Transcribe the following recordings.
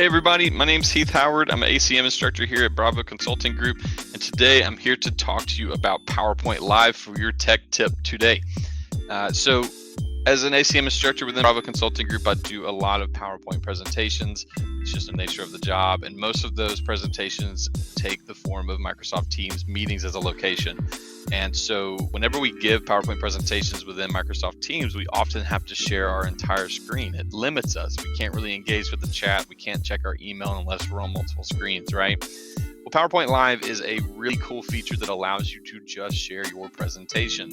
everybody, my name's Heath Howard. I'm an ACM instructor here at Bravo Consulting Group, and today I'm here to talk to you about PowerPoint Live for your tech tip today. So as an ACM instructor within Bravo Consulting Group, I do a lot of PowerPoint presentations. It's just the nature of the job, and most of those presentations take the form of Microsoft Teams meetings as a location. And so whenever we give PowerPoint presentations within Microsoft Teams, we often have to share our entire screen. It limits us. We can't really engage with the chat. We can't check our email unless we're on multiple screens, right? Well, PowerPoint Live is a really cool feature that allows you to just share your presentation.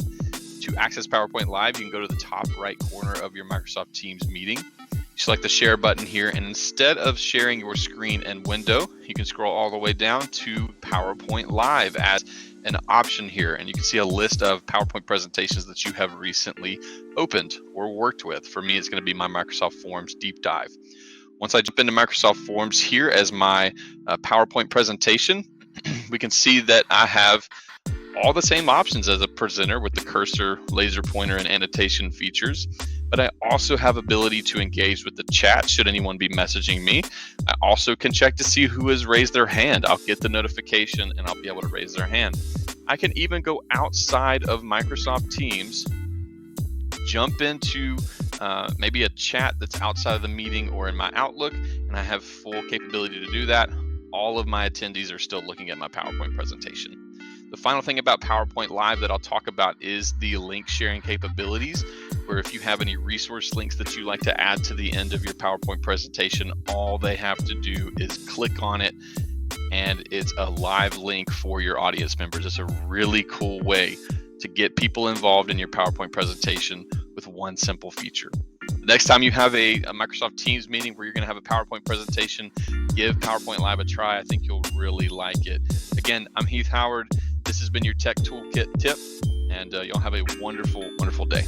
To access PowerPoint Live, you can go to the top right corner of your Microsoft Teams meeting. You select the share button here, and instead of sharing your screen and window, you can scroll all the way down to PowerPoint Live as an option here, and you can see a list of PowerPoint presentations that you have recently opened or worked with. For me, it's going to be my Microsoft Forms deep dive. Once I jump into Microsoft Forms here as my PowerPoint presentation, we can see that I have all the same options as a presenter with the cursor, laser pointer, and annotation features. But I also have ability to engage with the chat should anyone be messaging me. I also can check to see who has raised their hand. I'll get the notification and I'll be able to raise their hand. I can even go outside of Microsoft Teams, jump into maybe a chat that's outside of the meeting or in my Outlook, and I have full capability to do that. All of my attendees are still looking at my PowerPoint presentation. The final thing about PowerPoint Live that I'll talk about is the link sharing capabilities, where if you have any resource links that you like to add to the end of your PowerPoint presentation, all they have to do is click on it, and it's a live link for your audience members. It's a really cool way to get people involved in your PowerPoint presentation with one simple feature. The next time you have a Microsoft Teams meeting where you're going to have a PowerPoint presentation, give PowerPoint Live a try. I think you'll really like it. Again, I'm Heath Howard. This has been your Tech Toolkit tip, and y'all have a wonderful, wonderful day.